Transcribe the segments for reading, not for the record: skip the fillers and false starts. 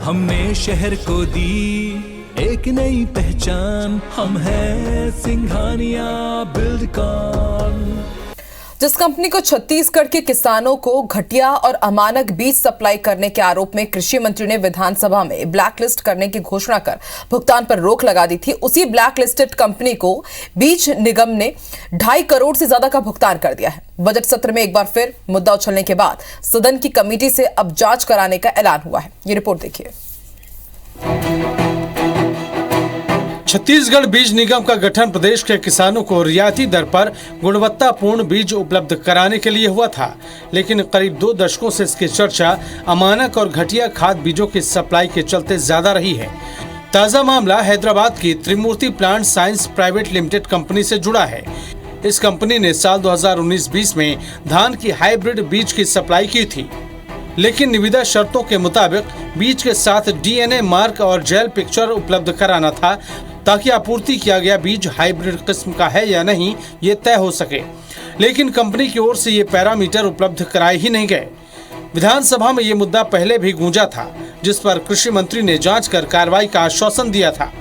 हमने शहर को दी एक नई पहचान, हम हैं सिंघानिया बिल्डकॉन। जिस कंपनी को छत्तीसगढ़ के किसानों को घटिया और अमानक बीज सप्लाई करने के आरोप में कृषि मंत्री ने विधानसभा में ब्लैकलिस्ट करने की घोषणा कर भुगतान पर रोक लगा दी थी, उसी ब्लैकलिस्टेड कंपनी को बीज निगम ने 2.5 करोड़ से ज्यादा का भुगतान कर दिया है। बजट सत्र में एक बार फिर मुद्दा उछलने के बाद सदन की कमेटी से अब जांच कराने का ऐलान हुआ है। ये रिपोर्ट देखिए। छत्तीसगढ़ बीज निगम का गठन प्रदेश के किसानों को रियायती दर पर गुणवत्तापूर्ण बीज उपलब्ध कराने के लिए हुआ था, लेकिन करीब 2 दशकों से इसकी चर्चा अमानक और घटिया खाद बीजों की सप्लाई के चलते ज्यादा रही है। ताजा मामला हैदराबाद की Trimurti plant science private limited company से जुड़ा है। इस कंपनी ने साल 2019-20 में धान की हाइब्रिड बीज की सप्लाई की थी, लेकिन निविदा शर्तों के मुताबिक बीज के साथ डीएनए मार्क और जेल पिक्चर उपलब्ध कराना था, ताकि आपूर्ति किया गया बीज हाइब्रिड किस्म का है या नहीं ये तय हो सके। लेकिन कंपनी की ओर से ये पैरामीटर उपलब्ध कराए ही नहीं गए। विधानसभा में ये मुद्दा पहले भी गूंजा था, जिस पर कृषि मंत्री ने जांच कर कार्रवाई का आश्वासन दिया था।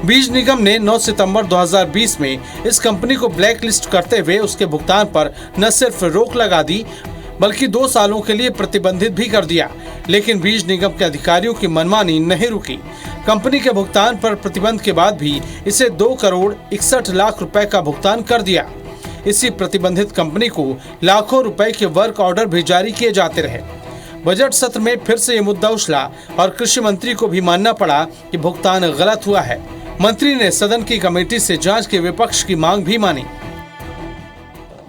बीज निगम ने 9 सितंबर 2020 में इस कंपनी को ब्लैक लिस्ट करते हुए उसके भुगतान पर न सिर्फ रोक लगा दी, बल्कि 2 सालों के लिए प्रतिबंधित भी कर दिया। लेकिन बीज निगम के अधिकारियों की मनमानी नहीं रुकी। कंपनी के भुगतान पर प्रतिबंध के बाद भी इसे 2 करोड़ 61 लाख रुपए का भुगतान कर दिया। इसी प्रतिबंधित कंपनी को लाखों रुपए के वर्क ऑर्डर भी जारी किए जाते रहे। बजट सत्र में फिर से ये मुद्दा उछला और कृषि मंत्री को भी मानना पड़ा कि भुगतान गलत हुआ है। मंत्री ने सदन की कमेटी से जांच के विपक्ष की मांग भी मानी।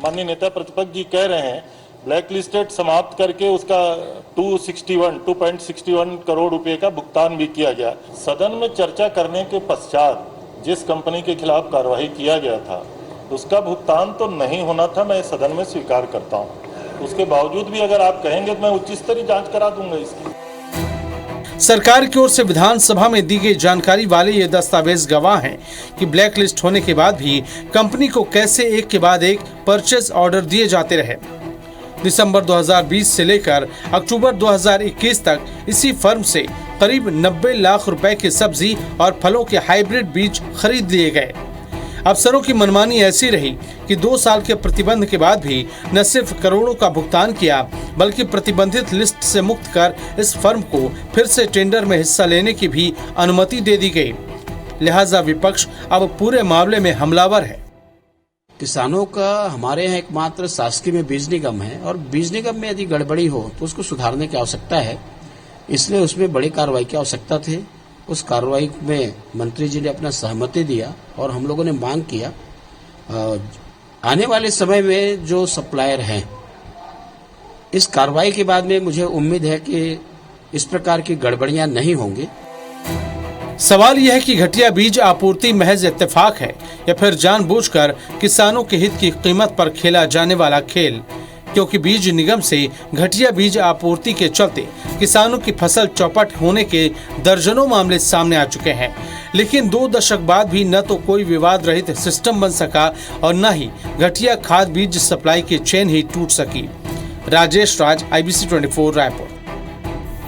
माननीय नेता प्रतिपक्ष जी कह रहे हैं ब्लैक लिस्टेड समाप्त करके उसका 2.61 करोड़ रुपए का भुगतान भी किया गया। सदन में चर्चा करने के पश्चात जिस कंपनी के खिलाफ कार्रवाई किया गया था उसका भुगतान तो नहीं होना था, मैं सदन में स्वीकार करता हूं। उसके बावजूद भी अगर आप कहेंगे तो मैं उच्च स्तरीय जांच करा दूंगा इसकी। सरकार की ओर से विधानसभा में दी गई जानकारी वाले ये दस्तावेज गवाह हैं कि ब्लैक लिस्ट होने के बाद भी कंपनी को कैसे एक के बाद एक परचेज ऑर्डर दिए जाते रहे। दिसंबर 2020 से लेकर अक्टूबर 2021 तक इसी फर्म से करीब 90 लाख रुपए की सब्जी और फलों के हाइब्रिड बीज खरीद लिए गए। अफसरों की मनमानी ऐसी रही कि 2 साल के प्रतिबंध के बाद भी न सिर्फ करोड़ों का भुगतान किया, बल्कि प्रतिबंधित लिस्ट से मुक्त कर इस फर्म को फिर से टेंडर में हिस्सा लेने की भी अनुमति दे दी गई। लिहाजा विपक्ष अब पूरे मामले में हमलावर है। किसानों का हमारे यहाँ एकमात्र शासकीय में बीज निगम है और बीज निगम में यदि गड़बड़ी हो तो उसको सुधारने की आवश्यकता है, इसलिए उसमें बड़ी कार्रवाई की आवश्यकता थी। उस कार्रवाई में मंत्री जी ने अपना सहमति दिया और हम लोगों ने मांग किया आने वाले समय में जो सप्लायर हैं, इस कार्रवाई के बाद में मुझे उम्मीद है कि इस प्रकार की गड़बड़ियां नहीं होंगी। सवाल यह है कि घटिया बीज आपूर्ति महज इत्तेफाक है या फिर जानबूझकर किसानों के हित की कीमत पर खेला जाने वाला खेल, क्योंकि बीज निगम से घटिया बीज आपूर्ति के चलते किसानों की फसल चौपट होने के दर्जनों मामले सामने आ चुके हैं। लेकिन 2 दशक बाद भी न तो कोई विवाद रहित सिस्टम बन सका और न ही घटिया खाद बीज सप्लाई की चेन ही टूट सकी। राजेश राज, IBC 24 रायपुर।